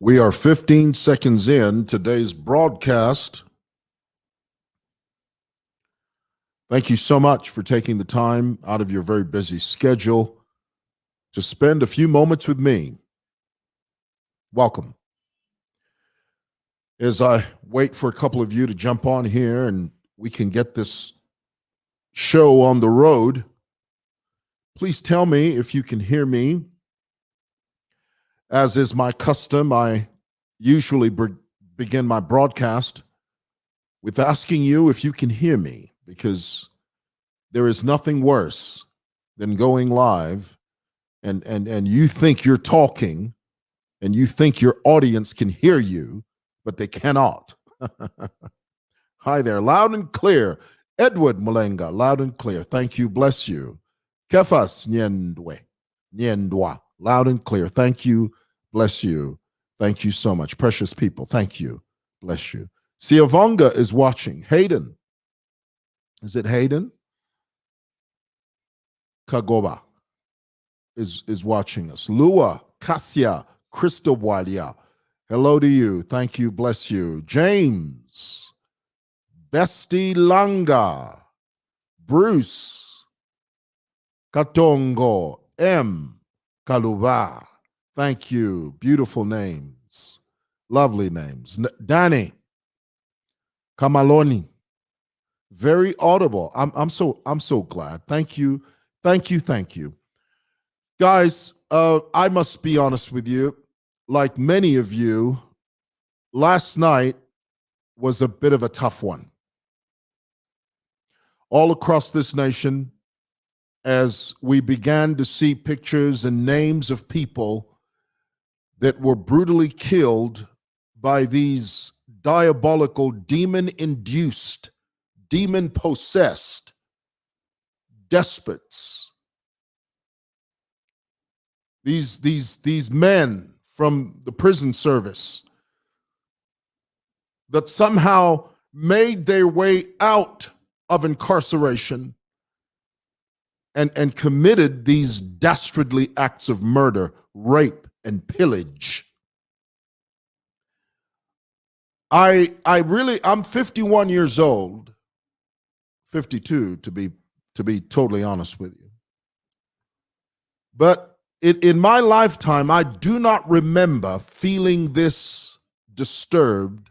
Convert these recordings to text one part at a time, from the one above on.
We are 15 seconds in today's broadcast. Thank you so much for taking the time out of your very busy schedule to spend a few moments with me. Welcome. As I wait for a couple of you to jump on here and we can get this show on the road, please tell me if you can hear me. As is my custom, I usually begin my broadcast with asking you if you can hear me, because there is nothing worse than going live and you think you're talking and you think your audience can hear you, but they cannot. Hi there, loud and clear. Edward Mulenga, loud and clear. Thank you, bless you. Kefas Nyendwa, loud and clear. Thank you, bless you. Thank you so much. Precious people, thank you, bless you. Siavonga is watching. Hayden. Is it Hayden? Kagoba is watching us. Lua, Kasia, Cristowalia. Hello to you. Thank you, bless you. James, Besti Langa, Bruce, Katongo, M, Kaluba. Thank you. Beautiful names. Lovely names. Danny, Kamaloni. Very audible. I'm so glad. Thank you. Thank you. Guys, I must be honest with you. Like many of you, last night was a bit of a tough one. All across this nation, as we began to see pictures and names of people that were brutally killed by these diabolical, demon-induced, demon-possessed despots. These men from the prison service that somehow made their way out of incarceration and committed these dastardly acts of murder, rape, and pillage. I'm 51 years old, 52 to be totally honest with you. But in my lifetime, I do not remember feeling this disturbed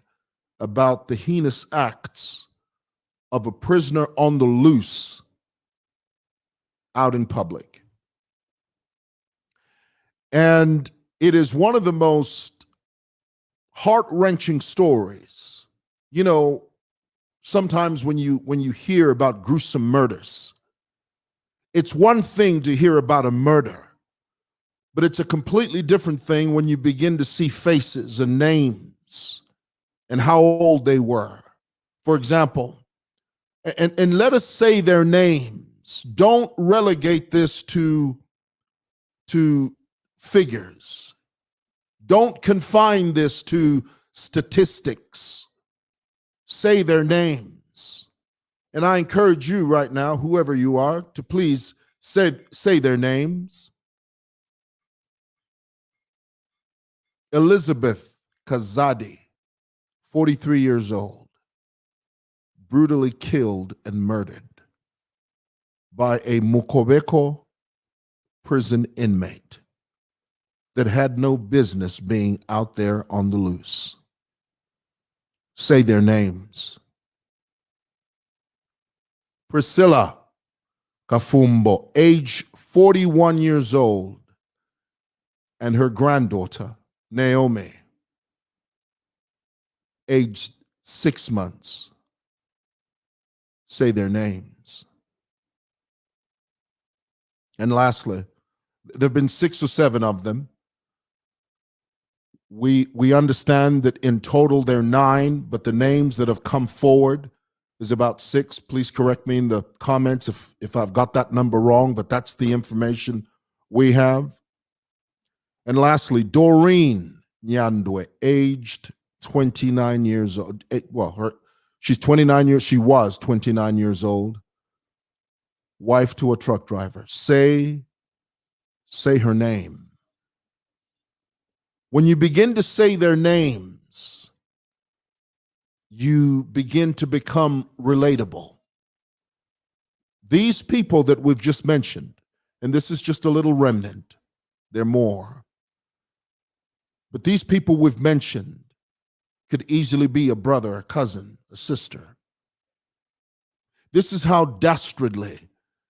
about the heinous acts of a prisoner on the loose out in public. And it is one of the most heart-wrenching stories. You know, sometimes when you hear about gruesome murders, it's one thing to hear about a murder, but it's a completely different thing when you begin to see faces and names and how old they were. For example, and let us say their names. Don't relegate this to figures. Don't confine this to statistics. Say their names. And I encourage you right now, whoever you are, to please say their names. Elizabeth Kazadi, 43 years old, brutally killed and murdered by a Mukobeko prison inmate that had no business being out there on the loose. Say their names. Priscilla Kafumbo, age 41 years old, and her granddaughter, Naomi, aged 6 months. Say their names. And lastly, there have been 6 or 7 of them. We understand that in total there are 9, but the names that have come forward is about 6. Please correct me in the comments if I've got that number wrong, but that's the information we have. And lastly, Doreen Nyandwe, aged 29 years old. She's 29 years, she was 29 years old. Wife to a truck driver. Say her name. When you begin to say their names, you begin to become relatable. These people that we've just mentioned, and this is just a little remnant, there are more. But these people we've mentioned could easily be a brother, a cousin, a sister. This is how dastardly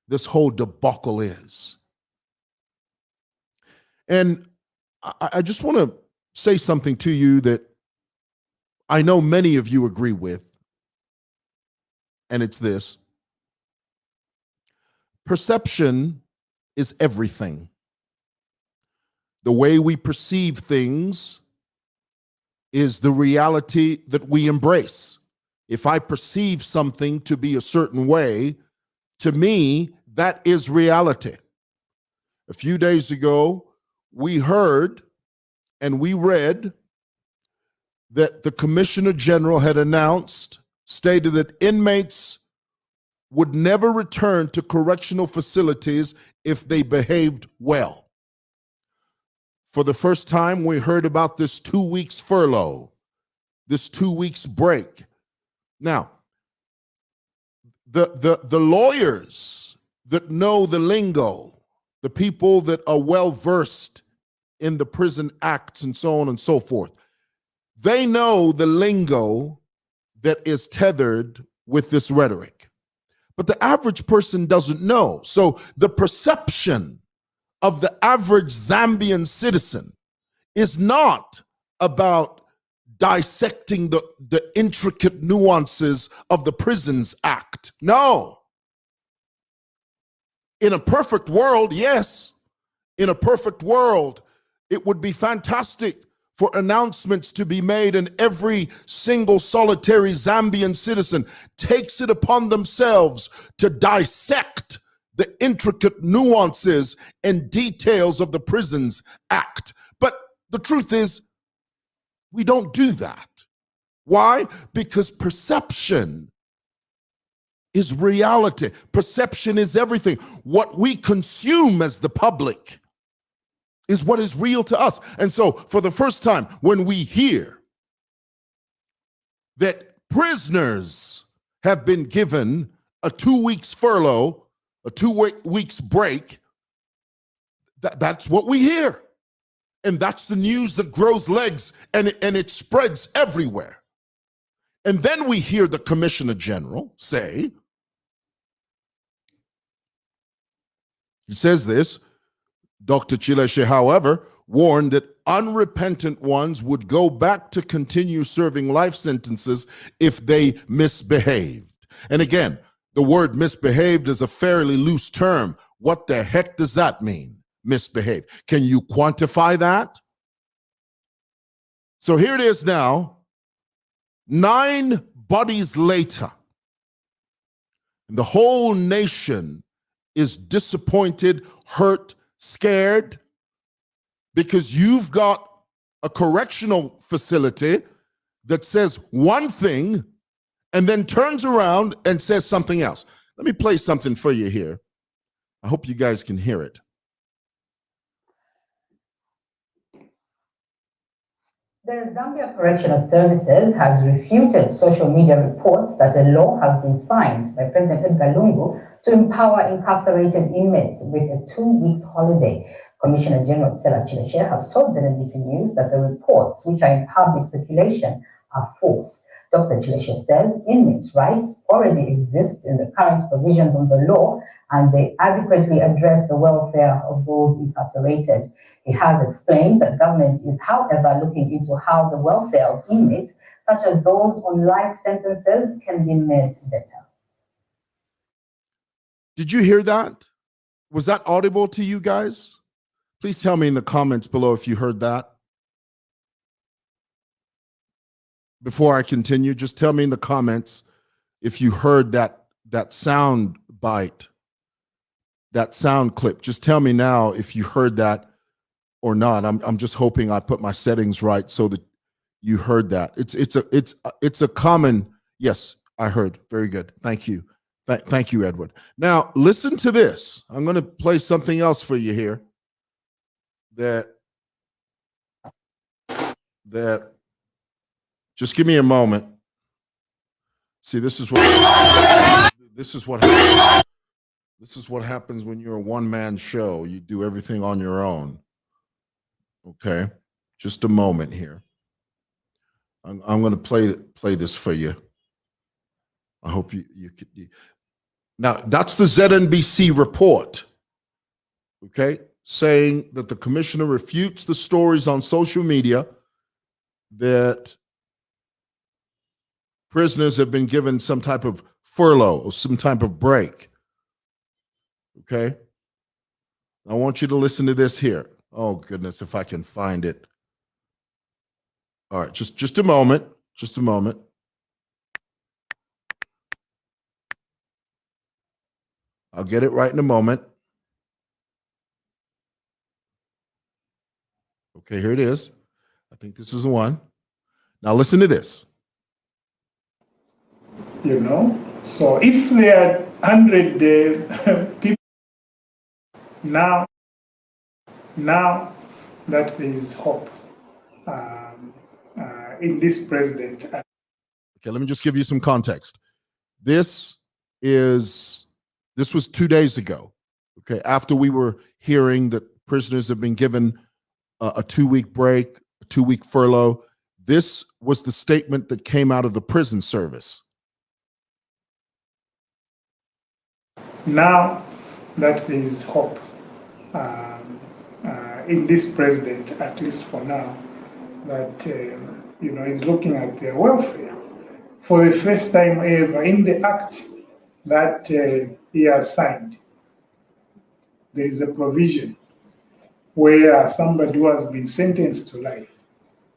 this whole debacle is. And I just want to say something to you that I know many of you agree with, and it's this. Perception is everything. The way we perceive things is the reality that we embrace. If I perceive something to be a certain way, to me, that is reality. A few days ago, we heard and we read that the Commissioner General had stated that inmates would never return to correctional facilities if they behaved well. For the first time, we heard about this 2 weeks furlough, this 2 weeks break. Now, the lawyers that know the lingo, the people that are well versed in the prison acts and so on and so forth, they know the lingo that is tethered with this rhetoric. But the average person doesn't know. So the perception of the average Zambian citizen is not about dissecting the intricate nuances of the Prisons Act. No. In a perfect world, yes. In a perfect world, it would be fantastic for announcements to be made, and every single solitary Zambian citizen takes it upon themselves to dissect the intricate nuances and details of the Prisons Act. But the truth is, we don't do that. Why? Because perception is reality. Perception is everything. What we consume as the public is what is real to us. And so for the first time, when we hear that prisoners have been given a 2 weeks furlough, a 2 weeks break, that's what we hear. And that's the news that grows legs, and it spreads everywhere. And then we hear the Commissioner General say, he says this, Dr. Chileshe, however, warned that unrepentant ones would go back to continue serving life sentences if they misbehaved. And again, the word misbehaved is a fairly loose term. What the heck does that mean? Misbehave. Can you quantify that? So here it is now, 9 bodies later, and the whole nation is disappointed, hurt, scared, because you've got a correctional facility that says one thing and then turns around and says something else. Let me play something for you here. I hope you guys can hear it. The Zambia Correctional Services has refuted social media reports that a law has been signed by President Edgar Lungu to empower incarcerated inmates with a 2 weeks holiday. Commissioner General Tsela Chileshe has told NBC News that the reports, which are in public circulation, are false. Dr. Chileshe says inmates' rights already exist in the current provisions of the law, and they adequately address the welfare of those incarcerated. He has explained that government is, however, looking into how the welfare of inmates, such as those on life sentences, can be made better. Did you hear that? Was that audible to you guys? Please tell me in the comments below if you heard that. Before I continue, just tell me in the comments if you heard that sound bite, that sound clip. Just tell me now if you heard that or not. I'm just hoping I put my settings right so that you heard that. It's a common, yes, I heard. Very good. Thank you. Thank you, Edward. Now, listen to this. I'm going to play something else for you here that that, just give me a moment. See, this is what this is what happens when you're a one-man show. You do everything on your own. Okay, just a moment here. I'm going to play this for you. I hope you could. Now, that's the ZNBC report, okay, saying that the commissioner refutes the stories on social media that prisoners have been given some type of furlough or some type of break. Okay? I want you to listen to this here. Oh, goodness, if I can find it. All right, just a moment. Just a moment. I'll get it right in a moment. Okay, here it is. I think this is the one. Now listen to this. You know, so if there are 100 people now that there is hope in this president. Okay, let me just give you some context. This was 2 days ago. Okay, after we were hearing that prisoners have been given a 2-week break, a 2-week furlough. This was the statement that came out of the prison service. Now that there is hope in this president, at least for now, that is looking at their welfare for the first time ever in the act that he has signed. There is a provision where somebody who has been sentenced to life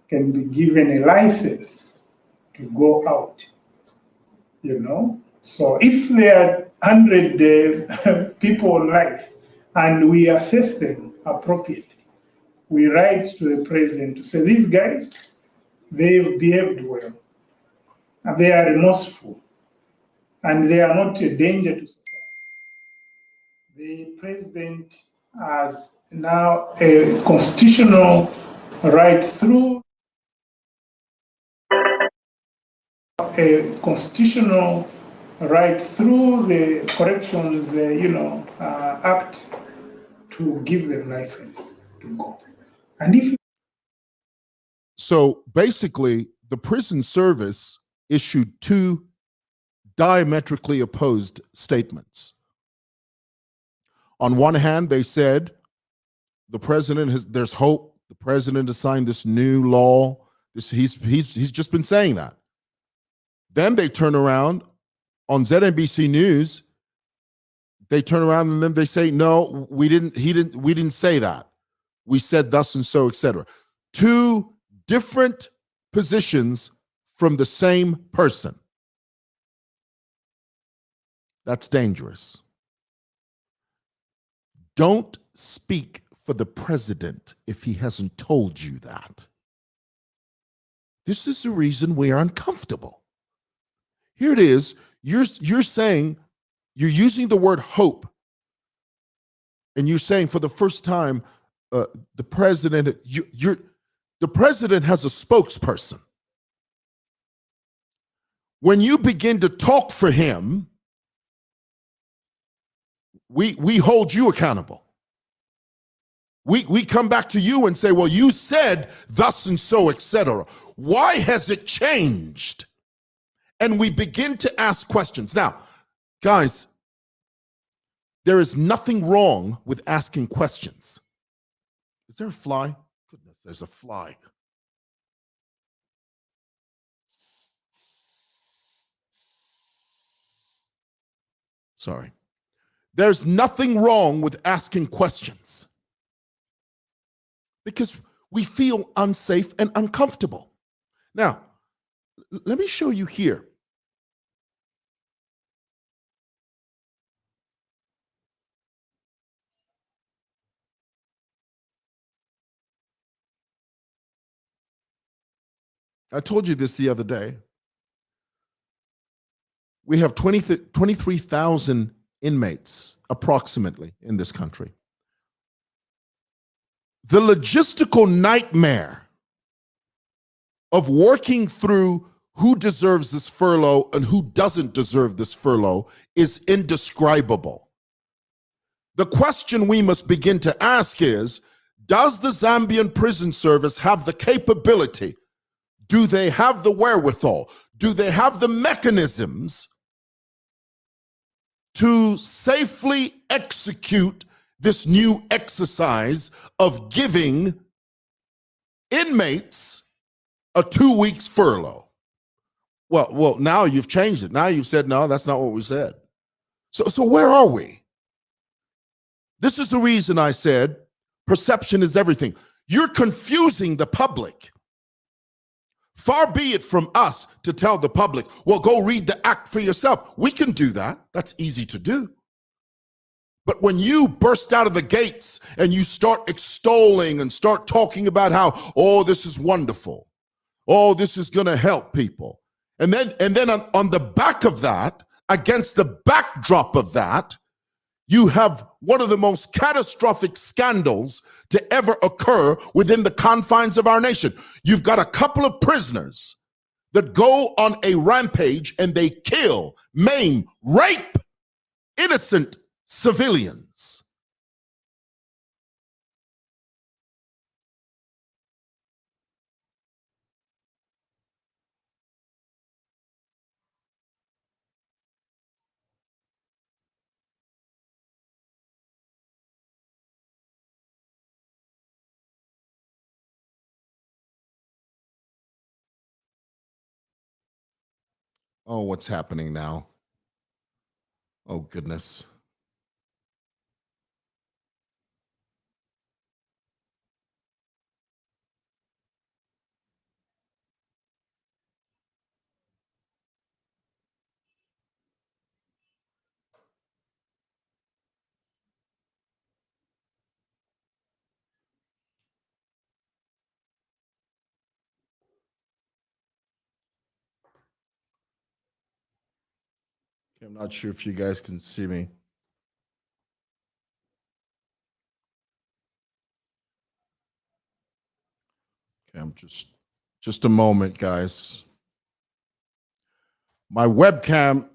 can be given a license to go out, you know. So if there are 100 people on life and we assess them appropriately, we write to the president to say, these guys, they've behaved well, and they are remorseful, and they are not a danger to society. The president has now a constitutional right through the Corrections Act to give them license to go. And if So basically, the prison service issued 2 diametrically opposed statements. On one hand, they said there's hope. The president has signed this new law. He's just been saying that. Then they turn around on ZNBC News. They turn around and then they say, no, we didn't say that. We said thus and so, etc. 2 different positions from the same person. That's dangerous. Don't speak for the president if he hasn't told you that. This is the reason we are uncomfortable. Here it is. You're saying, you're using the word hope, and you're saying for the first time, the president, the president has a spokesperson. When you begin to talk for him, we hold you accountable. We come back to you and say, well, you said thus and so, etc. Why has it changed? And we begin to ask questions. Now, guys, there is nothing wrong with asking questions. Is there a fly? Goodness, there's a fly. Sorry. There's nothing wrong with asking questions because we feel unsafe and uncomfortable. Now, let me show you here. I told you this the other day. We have 23,000 inmates approximately in this country. The logistical nightmare of working through who deserves this furlough and who doesn't deserve this furlough is indescribable. The question we must begin to ask is, does the Zambian prison service have the capability? Do they have the wherewithal? Do they have the mechanisms to safely execute this new exercise of giving inmates a 2 weeks furlough? Well, now you've changed it. Now you've said, no, that's not what we said. So where are we? This is the reason I said perception is everything. You're confusing the public. Far be it from us to tell the public, well, go read the act for yourself. We can do that. That's easy to do. But when you burst out of the gates and you start extolling and start talking about how, oh, this is wonderful. Oh, this is going to help people. And then on the back of that, against the backdrop of that, you have one of the most catastrophic scandals to ever occur within the confines of our nation. You've got a couple of prisoners that go on a rampage and they kill, maim, rape innocent civilians. Oh, what's happening now? Oh, goodness. I'm not sure if you guys can see me. Okay, I'm just a moment, guys. My webcam,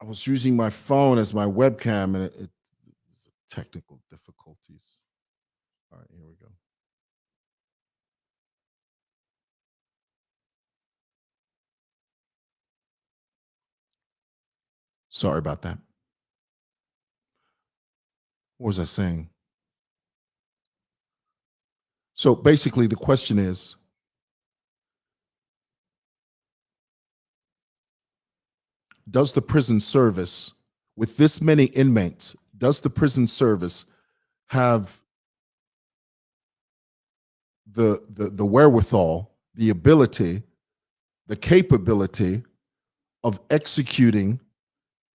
I was using my phone as my webcam, and it's technical difficulties. All right, here we go. Sorry about that. What was I saying? So basically, the question is, does the prison service, with this many inmates, does the prison service have the wherewithal, the ability, the capability of executing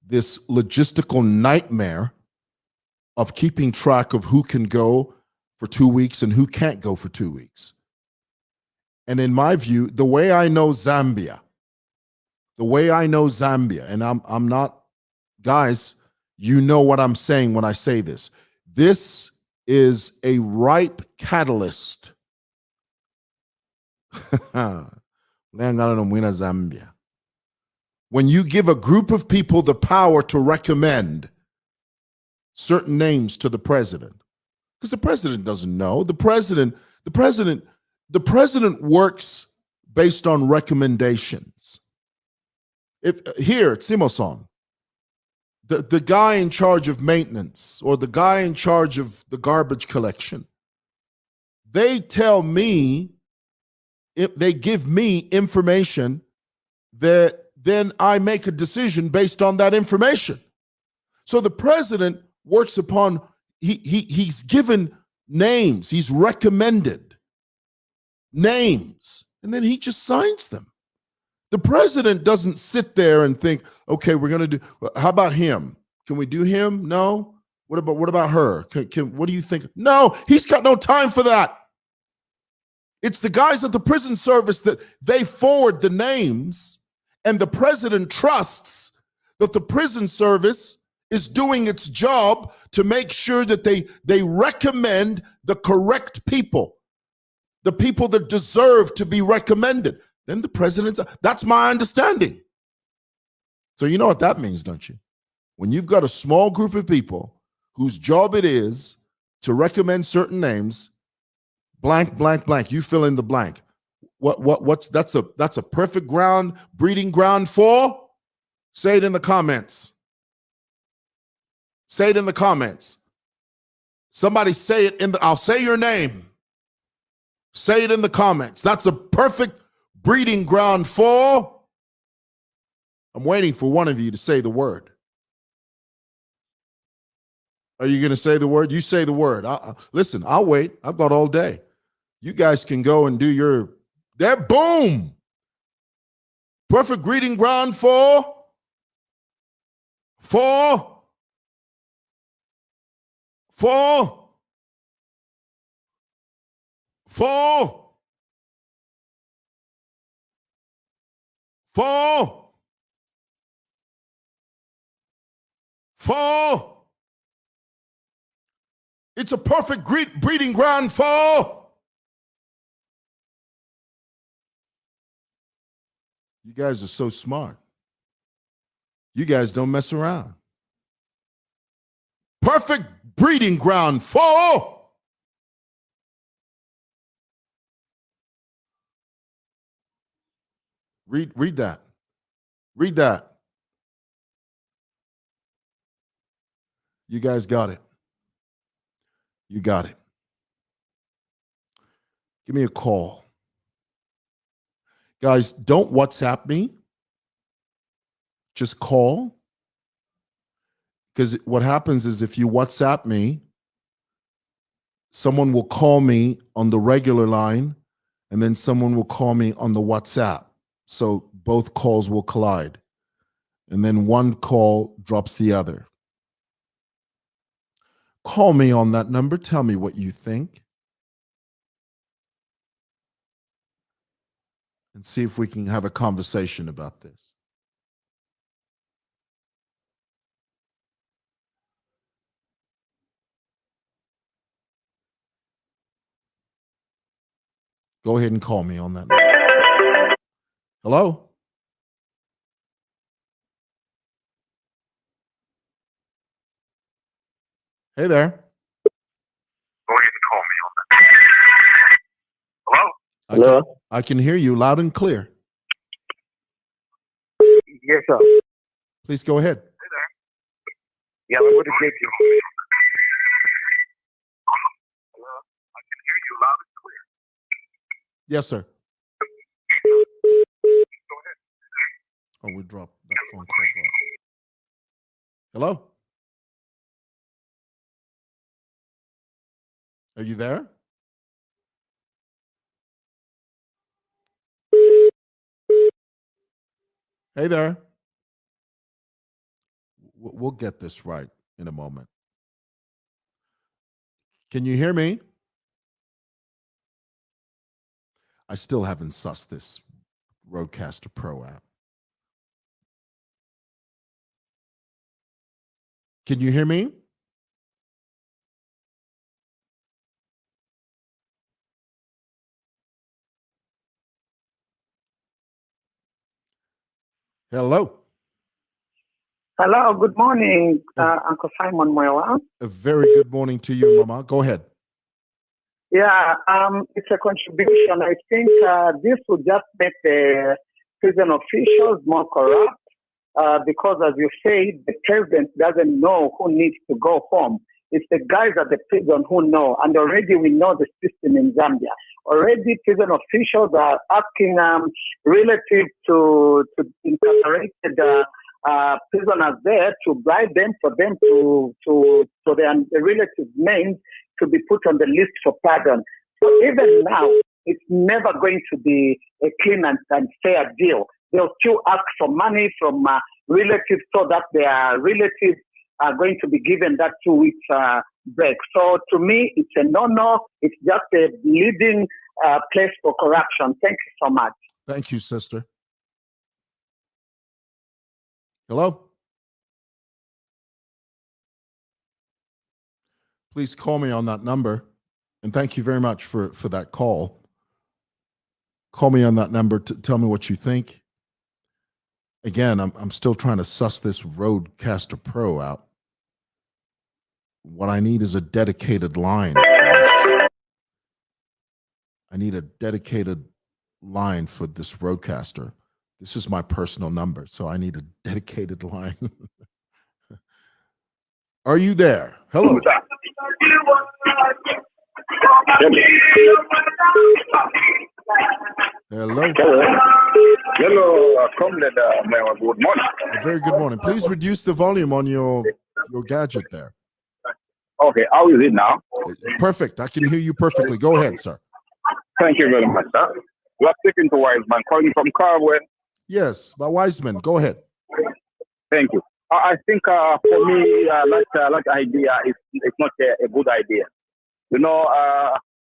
this logistical nightmare of keeping track of who can go for 2 weeks and who can't go for 2 weeks? And in my view, the way I know Zambia, and I'm not, guys, you know what I'm saying when I say this. This is a ripe catalyst. Zambia. When you give a group of people the power to recommend certain names to the president, because the president doesn't know. The president works based on recommendations. If here, Simo-san, the guy in charge of maintenance or the guy in charge of the garbage collection, they tell me, if they give me information, that then I make a decision based on that information. So the president works upon, he's given names, he's recommended names, and then he just signs them. The president doesn't sit there and think, okay, we're going to do, how about him? Can we do him? No. What about her? What do you think? No, he's got no time for that. It's the guys at the prison service that they forward the names, and the president trusts that the prison service is doing its job to make sure that they recommend the correct people, the people that deserve to be recommended. then the president's. That's my understanding. So you know what that means, don't you? When you've got a small group of people whose job it is to recommend certain names, blank, blank, blank, you fill in the blank. What's that's a perfect breeding ground for? Say it in the comments. Say it in the comments. Somebody say it I'll say your name. Say it in the comments. That's a perfect breeding ground for. I'm waiting for one of you to say the word. Are you going to say the word? You say the word. Listen, I'll wait. I've got all day. You guys can go and do your. There, boom. Perfect breeding ground for. For. It's a perfect breeding ground for. You guys are so smart. You guys don't mess around. Perfect breeding ground for. Read that. Read that. You guys got it. You got it. Give me a call. Guys, don't WhatsApp me. Just call. Because what happens is if you WhatsApp me, someone will call me on the regular line, and then someone will call me on the WhatsApp. So both calls will collide. And then one call drops the other. Call me on that number. Tell me what you think. And see if we can have a conversation about this. Go ahead and call me on that number. Hello? Hey there. Go ahead and call me on that. Hello? Hello? I can hear you loud and clear. Yes, sir. Please go ahead. Hey there. Yeah, I'm going to get you. Hello? I can hear you loud and clear. Yes, sir. Go ahead. Oh, we dropped that phone call. Hello? Are you there? Hey there. We'll get this right in a moment. Can you hear me? I still haven't sussed this Rodecaster Pro app. Can you hear me? Hello. Hello, good morning, Uncle Simon Moewa. A very good morning to you, Mama. Go ahead. Yeah, it's a contribution. I think this would just make the prison officials more corrupt because, as you say, the president doesn't know who needs to go home. It's the guys at the prison who know, and already we know the system in Zambia. Already, prison officials are asking relatives to incarcerated prisoners there to bribe them for them to their relatives' names to be put on the list for pardon. So even now, it's never going to be a clean and fair deal. They'll still ask for money from relatives so that their relatives are going to be given that 2 weeks break. So to me, it's a no-no. It's just a leading place for corruption. Thank you so much. Thank you, sister. Hello? Please call me on that number. And thank you very much for that call. Call me on that number to tell me what you think. Again, I'm still trying to suss this Rodecaster Pro out. What I need is a dedicated line for this. I need a dedicated line for this Rodecaster. This is my personal number, so I need a dedicated line. Are you there? Hello. Hello. Hello, comrade. Good morning. A very good morning. Please reduce the volume on your gadget there. Okay, how is it now? Perfect. I can hear you perfectly. Go ahead, sir. Thank you very much, sir. You are speaking to Wiseman, calling from Carway. Yes, by Wiseman. Go ahead. Thank you. I think for me, that idea is not a good idea. You know,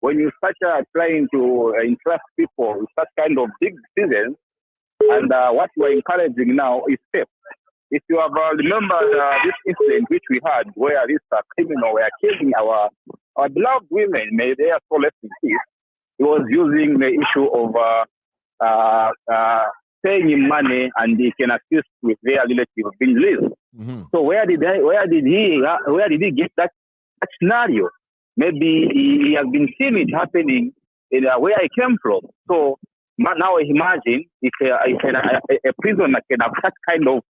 when you start trying to interest people with such kind of big decisions, and what you are encouraging now is theft. If you have remembered this incident which we had, where this criminal were killing our beloved women, may they are so left in peace, he was using the issue of paying him money and he can assist with their relative being released. Mm-hmm. So where did he get that scenario? Maybe he has been seeing it happening in where he came from. So now imagine if a prisoner can have that kind of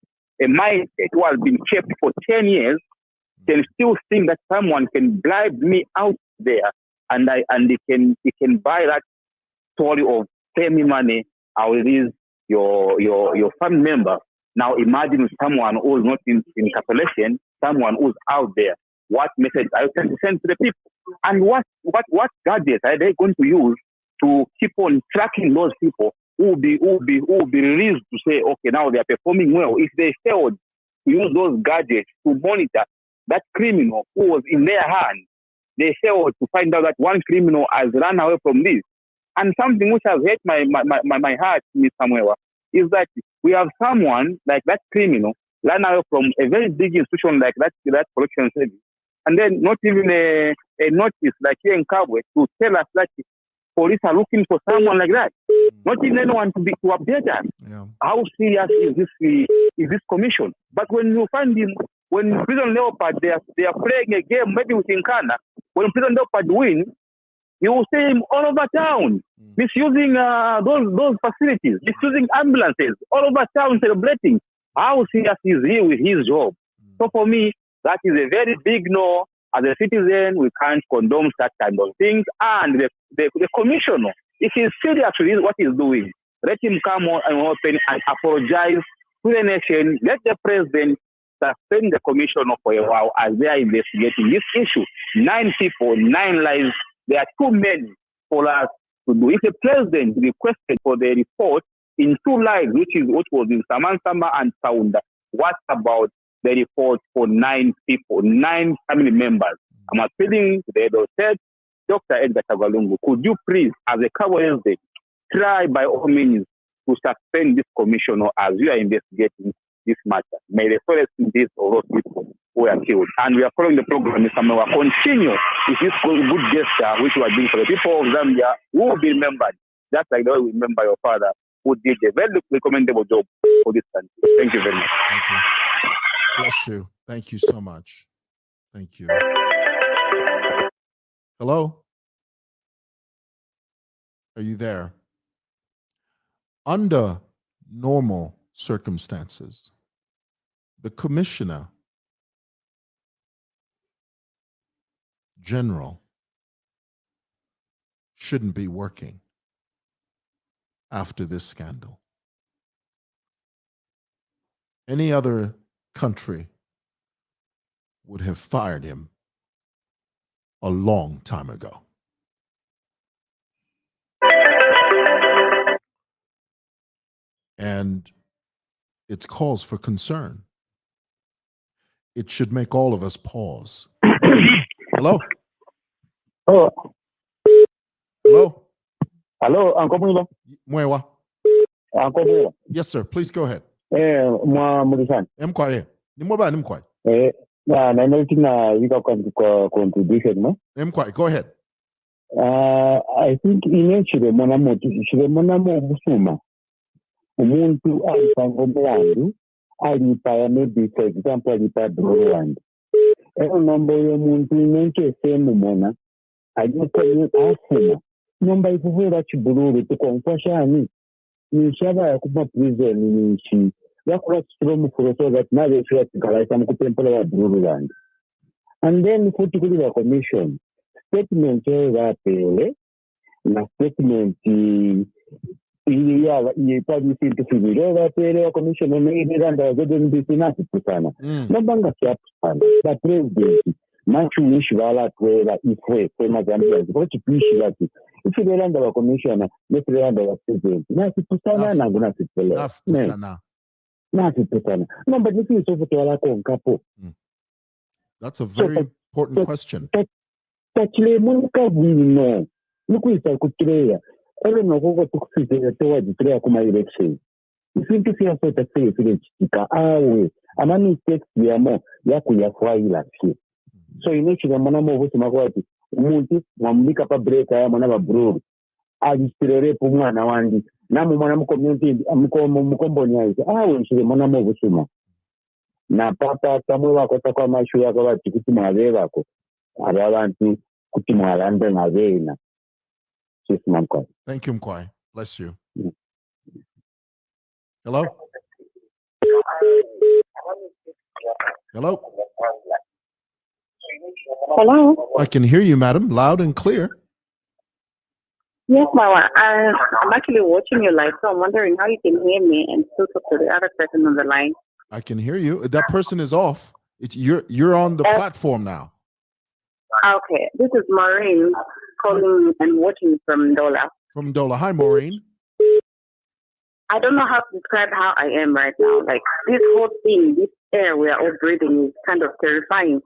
a mindset who has been kept for 10 years, can still think that someone can bribe me out there and he can buy that story of pay me money, I will release your family member. Now imagine someone who is not in calculation, someone who's out there. What message are you trying to send to the people? And what gadgets are they going to use to keep on tracking those people who will be released to say, okay, now they are performing well? If they failed to use those gadgets to monitor that criminal who was in their hand, they failed to find out that one criminal has run away from this. And something which has hurt my heart, Ms. Samuel, is that we have someone like that criminal run away from a very big institution like that correction service, and then not even a notice like here in Kabwe to tell us that police are looking for someone like that. Not even anyone to update us. Yeah. How serious is this commission? But when you find him, when Prison Leopard they are playing a game maybe with Nkana, when Prison Leopard wins, you will see him all over town, misusing those facilities, misusing ambulances, all over town celebrating. How serious is he with his job? So for me, that is a very big no. As a citizen, we can't condone such kind of things. And the commissioner, if he's serious with what he's doing, let him come on and open and apologize to the nation. Let the president suspend the commissioner for a while as they are investigating this issue. 9 people, 9 lives. There are too many for us to do. If the president requested for the report in 2 lives, which was in Samansama and Saunda, what about the report for 9 people, 9 family members? I'm appealing to the head of state, Dr. Edgar Tagalungu, could you please, as a Cabo Day, try by all means to suspend this commissioner as we are investigating this matter? May the forest in this of those people who are killed. And we are following the program, Mr. Mewa. Continue with this good gesture which you are doing for the people of Zambia who will be remembered, just like the way we remember your father who did a very recommendable job for this country. Thank you very much. Thank you. Bless you. Thank you so much. Thank you. Hello? Are you there? Under normal circumstances, the Commissioner General shouldn't be working after this scandal. Any other country would have fired him a long time ago. And it's cause for concern. It should make all of us pause. Hello? Oh, Hello? hello, Uncle Mula. Mwewa? Uncle Mula. Yes, sir. Please go ahead. Mulisan. Mkwaye. Nimwaba nimkwaye. Na noting na you contribution, no? Mkwaye, go ahead. I think chiremona obusuma umuntu alipanga omulandu alipa maybe for example alipa Broadland ero nomba y'omuntu nenkesemu ajyakomye afuna nomba ikuvera kibululu tukonkwashani nishaba yakupa prison nishi yakura from so that now they feel like I'm temporary Broadland and then futhi kuli la commission statement yapele na statement iya yepabisi tufibiro yapele wa commission neiranda zodembisi nasipusana nobanga kyapusana ba president machu nishibala twera ifwe kwema Zambia zikochi pishi lati ifiranda wa commissioner nefiranda wa president nasipusana nangu nasipusana no but this is over to ala konkapo. That's a very important question. Actually, Monica, we know. Look, we start to clear. I don't know what to say towards the clear my election. You seem to see a sort of say, we. A man is text Yamo, Yakuya Fwaila. So you mentioned the Monamo with Magwati, Munti, Mamika break, I am another brew. I just Pumana Wandi, Namu Manam community, Mukombonia. I will see the Monamo with Suma. Na papa Samuel Kotaka Mashuya Tikuma Vevako. Thank you, Mkwai. Bless you. Hello? Hello? Hello? I can hear you, madam, loud and clear. Yes, Mama. I'm actually watching you live, so I'm wondering how you can hear me and still talk to the other person on the line. I can hear you. That person is off. You're on the platform now. Okay. This is Maureen calling and watching from Ndola. From Ndola. Hi, Maureen. I don't know how to describe how I am right now. Like, this whole thing, this air we are all breathing is kind of terrifying.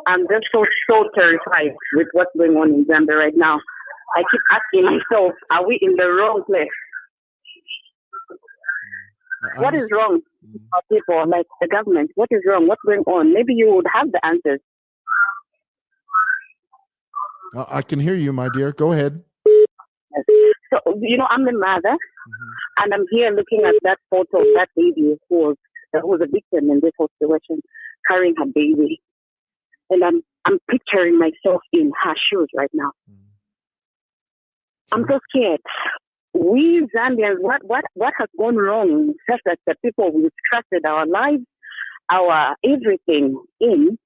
I'm just so terrified with what's going on in Zambia right now. I keep asking myself, are we in the wrong place? What is wrong with our people, like the government? What is wrong? What's going on? Maybe you would have the answers. I can hear you, my dear. Go ahead. So, I'm the mother, and I'm here looking at that photo of that baby who was a victim in this whole situation, carrying her baby. And I'm picturing myself in her shoes right now. I'm so scared. We Zambians, what has gone wrong such that the people we've trusted our lives, our everything in,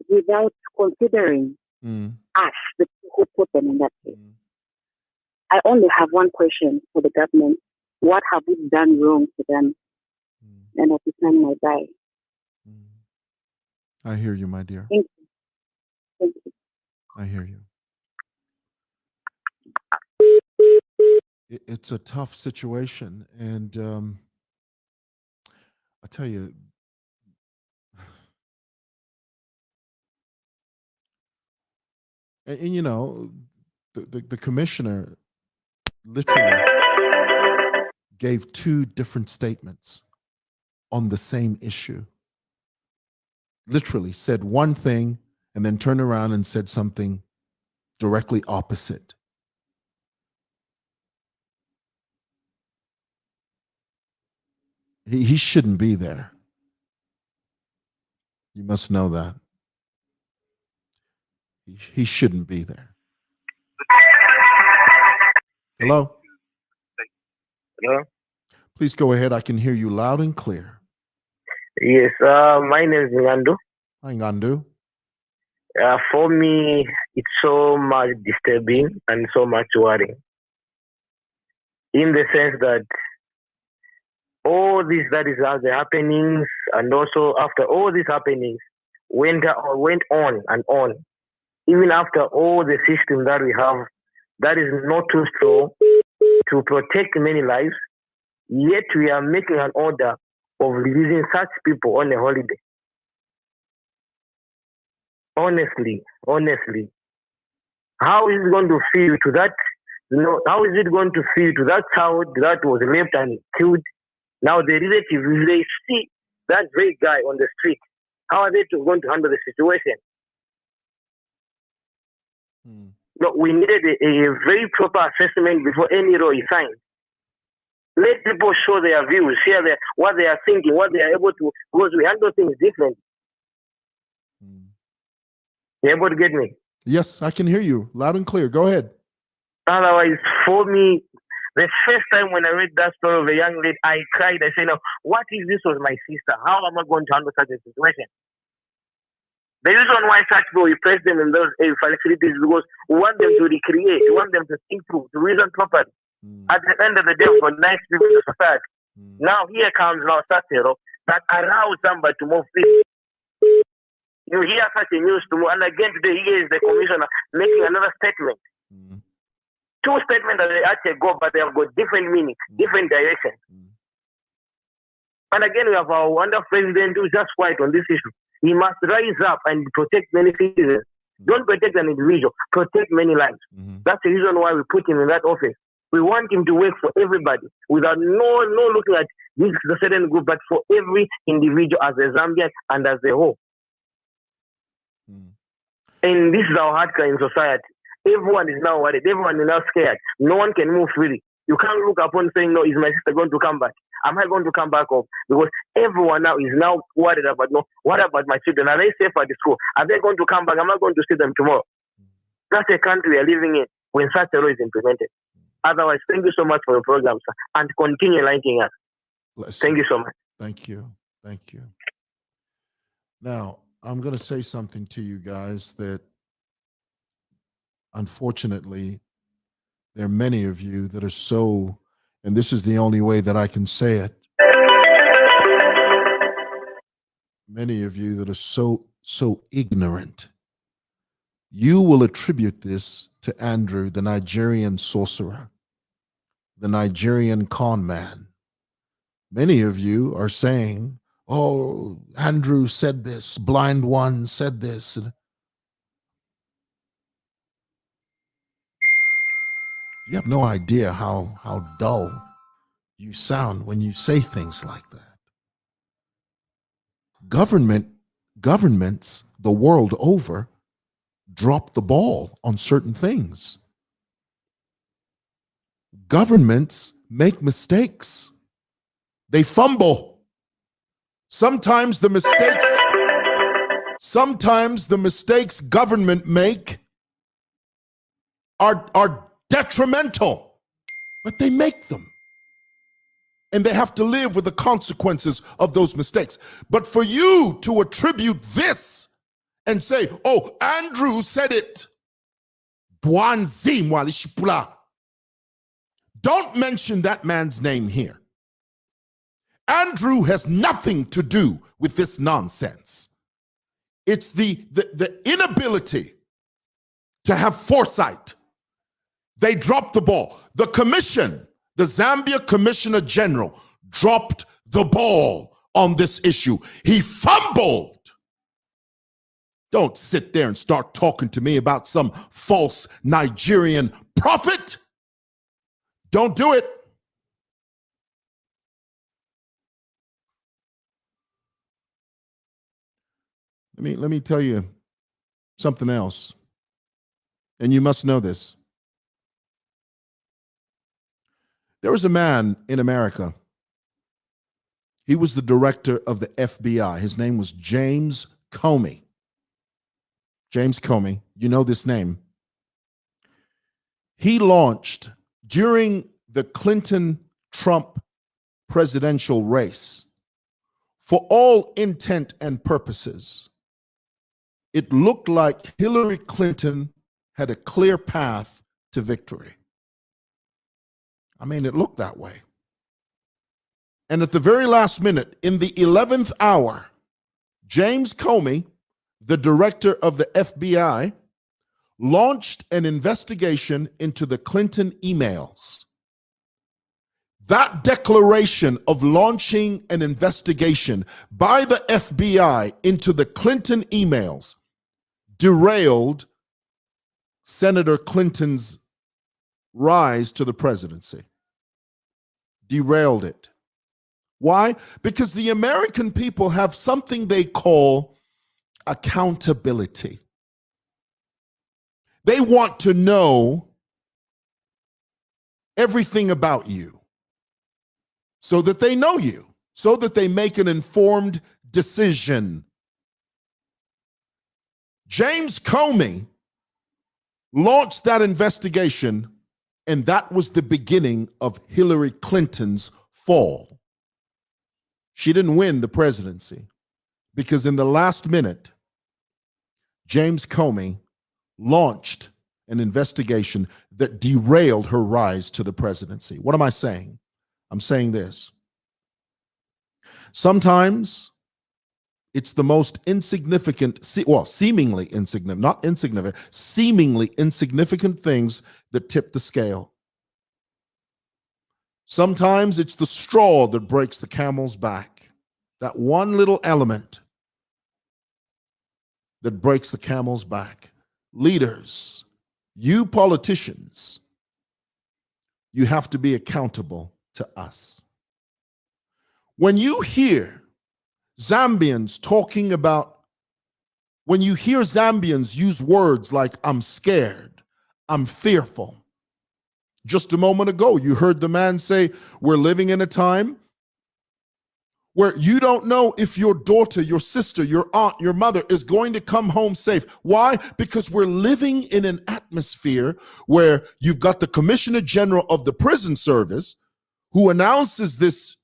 without considering us, the people who put them in that place. I only have one question for the government. What have we done wrong to them? And at the time I die. I hear you, my dear. Thank you. Thank you. I hear you. It's a tough situation, and I tell you, and the commissioner literally gave two different statements on the same issue. Literally said one thing and then turned around and said something directly opposite. He shouldn't be there. You must know that. He shouldn't be there. Hello? Hello? Please go ahead. I can hear you loud and clear. Yes, my name is Ngandu. Hi, Ngandu. For me, it's so much disturbing and so much worrying. In the sense that all this that is the happenings, and also after all these happenings went on and on. Even after all the system that we have, that is not too strong to protect many lives, yet we are making an order of releasing such people on a holiday. Honestly, how is it going to feel to that? How is it going to feel to that child that was raped and killed? Now the relatives, if they see that very guy on the street, how are they going to handle the situation? No, we needed a very proper assessment before any law is signed. Let people show their views, share what they are thinking, what they are able to, because we handle things different. You able to get me? Yes, I can hear you loud and clear. Go ahead. Otherwise, for me, the first time when I read that story of a young lady, I cried. I said, "No, what if this was my sister? How am I going to handle such a situation?" The reason why such people, we place them in those facilities is because we want them to recreate, we want them to think through, to reason properly. At the end of the day, we've got nice people in the society. Now here comes now Satero that allows somebody to move freely. You hear such a news to move, and again today here is the commissioner making another statement. Two statements that they actually go, but they have got different meanings, different directions. And again, we have our wonderful president who's just quiet on this issue. He must rise up and protect many citizens. Don't protect an individual, protect many lives. That's the reason why we put him in that office. We want him to work for everybody without no looking at this is a certain group, but for every individual as a Zambian and as a whole. And this is our hardcore in society. Everyone is now worried. Everyone is now scared. No one can move freely. You can't look upon saying, "No, is my sister going to come back? Am I going to come back home?" Because everyone now is now worried about, no, what about my children? Are they safe at the school? Are they going to come back? Am I going to see them tomorrow? That's a country we are living in when such a law is implemented. Otherwise, thank you so much for your program, sir, and continue liking us. Thank you so much. Thank you. Thank you. Now, I'm going to say something to you guys that, unfortunately, there are many of you that are so, and this is the only way that I can say it, many of you that are so ignorant. You will attribute this to Andrew, the Nigerian sorcerer, the Nigerian con man. Many of you are saying, "Oh, Andrew said this, blind one said this." You have no idea how dull you sound when you say things like that. Governments the world over drop the ball on certain things. Governments make mistakes. They fumble. Sometimes the mistakes government make are detrimental, but they make them. And they have to live with the consequences of those mistakes. But for you to attribute this and say, "Oh, Andrew said it," don't mention that man's name here. Andrew has nothing to do with this nonsense. It's the inability to have foresight. They dropped the ball. The commission, the Zambia Commissioner General, dropped the ball on this issue. He fumbled. Don't sit there and start talking to me about some false Nigerian prophet. Don't do it. Let me tell you something else. And you must know this. There was a man in America. He was the director of the FBI. His name was James Comey. James Comey, you know this name. He launched, during the Clinton-Trump presidential race, for all intent and purposes, it looked like Hillary Clinton had a clear path to victory. I mean, it looked that way. And at the very last minute, in the 11th hour, James Comey, the director of the FBI, launched an investigation into the Clinton emails. That declaration of launching an investigation by the FBI into the Clinton emails derailed Senator Clinton's rise to the presidency. Derailed it. Why? Because the American people have something they call accountability. They want to know everything about you so that they know you, so that they make an informed decision. James Comey launched that investigation, and that was the beginning of Hillary Clinton's fall. She didn't win the presidency because in the last minute, James Comey launched an investigation that derailed her rise to the presidency. What am I saying? I'm saying this. Sometimes it's the most insignificant, seemingly insignificant, not insignificant, seemingly insignificant things that tip the scale. Sometimes it's the straw that breaks the camel's back. That one little element that breaks the camel's back. Leaders, you politicians, you have to be accountable to us. When you hear Zambians talking about, when you hear Zambians use words like, I'm scared, I'm fearful. Just a moment ago, you heard the man say, we're living in a time where you don't know if your daughter, your sister, your aunt, your mother is going to come home safe. Why? Because we're living in an atmosphere where you've got the Commissioner General of the Prison Service who announces this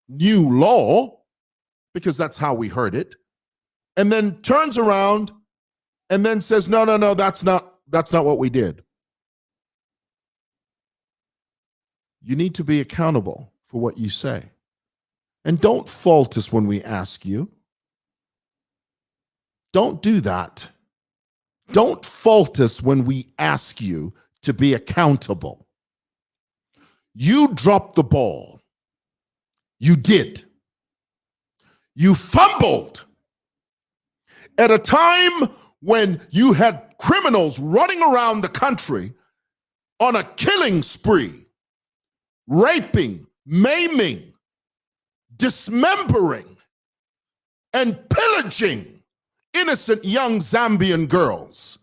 new law, because that's how we heard it, and then turns around and then says, no, that's not what we did. You need to be accountable for what you say. And don't fault us when we ask you. Don't do that. Don't fault us when we ask you to be accountable. You dropped the ball. You did. You fumbled at a time when you had criminals running around the country on a killing spree, raping, maiming, dismembering, and pillaging innocent young Zambian girls.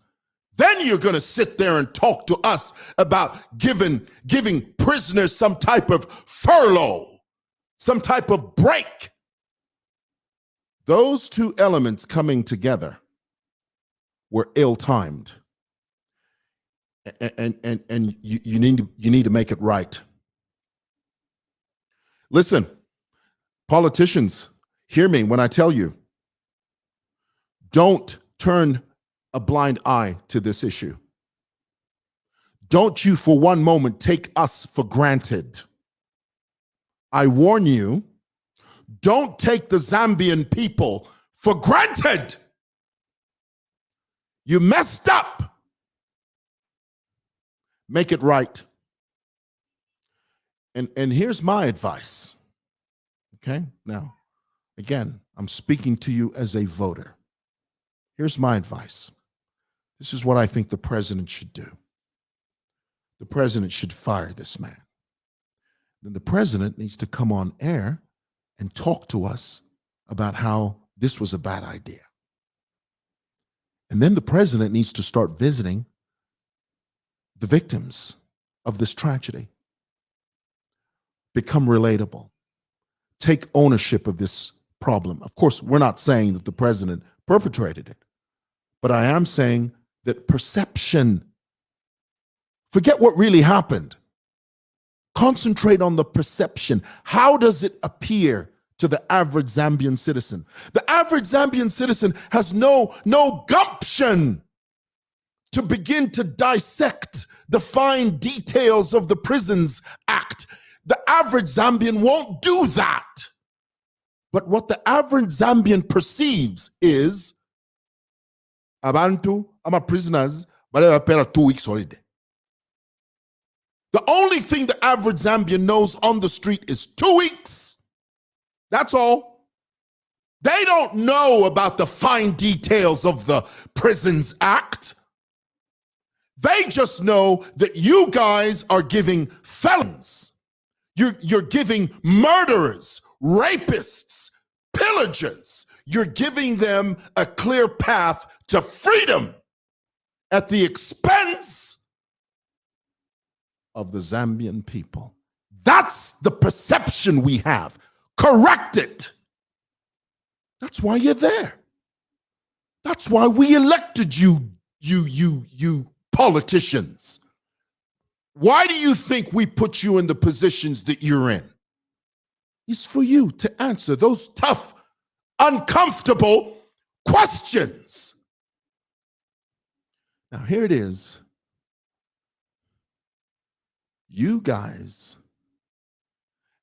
Then you're going to sit there and talk to us about giving prisoners some type of furlough, some type of break. Those two elements coming together were ill-timed. And you need to make it right. Listen, politicians, hear me when I tell you, don't turn a blind eye to this issue. Don't you for one moment take us for granted. I warn you, don't take the Zambian people for granted. You messed up. Make it right. And here's my advice. Okay? Now, again, I'm speaking to you as a voter. Here's my advice. This is what I think the president should do. The president should fire this man. Then the president needs to come on air and talk to us about how this was a bad idea. And then the president needs to start visiting the victims of this tragedy. Become relatable. Take ownership of this problem. Of course, we're not saying that the president perpetrated it, but I am saying that perception, forget what really happened. Concentrate on the perception. How does it appear to the average Zambian citizen? The average Zambian citizen has no gumption to begin to dissect the fine details of the Prisons Act. The average Zambian won't do that. But what the average Zambian perceives is, abantu, ama prisoners, but they pay 2 weeks holiday. The only thing the average Zambian knows on the street is 2 weeks. That's all. They don't know about the fine details of the Prisons Act. They just know that you guys are giving felons. You're giving murderers, rapists, pillagers. You're giving them a clear path to freedom. at the expense of the Zambian people. That's the perception we have. Correct it. That's why you're there. That's why we elected you politicians. Why do you think we put you in the positions that you're in? It's for you to answer those tough, uncomfortable questions. Now, here it is. You guys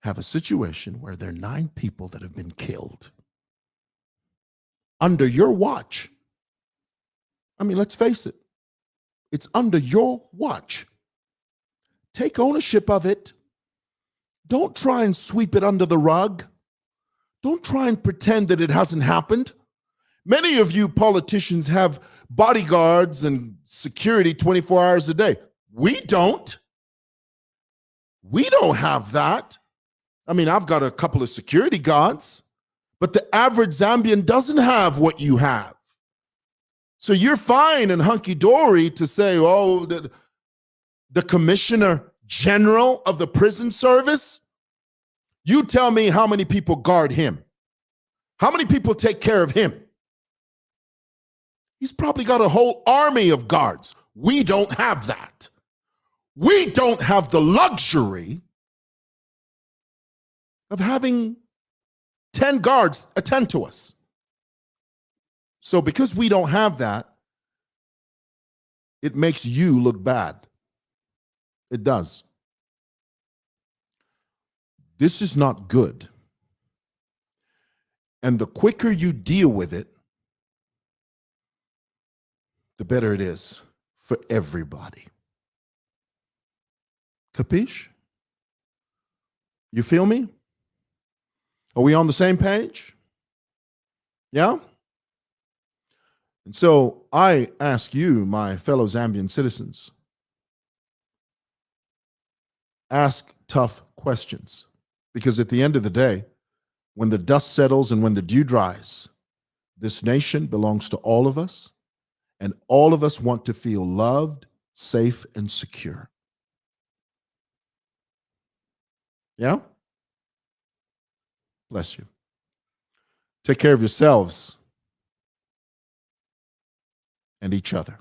have a situation where there are 9 people that have been killed under your watch. I mean, let's face it. It's under your watch. Take ownership of it. Don't try and sweep it under the rug. Don't try and pretend that it hasn't happened. Many of you politicians have bodyguards and security 24 hours a day. We don't. We don't have that. I mean, I've got a couple of security guards, but the average Zambian doesn't have what you have. So you're fine and hunky-dory to say, oh, the commissioner general of the prison service, you tell me how many people guard him. How many people take care of him? He's probably got a whole army of guards. We don't have that. We don't have the luxury of having 10 guards attend to us. So because we don't have that, it makes you look bad. It does. This is not good. And the quicker you deal with it, the better it is for everybody. Capiche? You feel me? Are we on the same page? Yeah? And so I ask you, my fellow Zambian citizens, ask tough questions. Because at the end of the day, when the dust settles and when the dew dries, this nation belongs to all of us, and all of us want to feel loved, safe, and secure. Yeah? Bless you. Take care of yourselves and each other.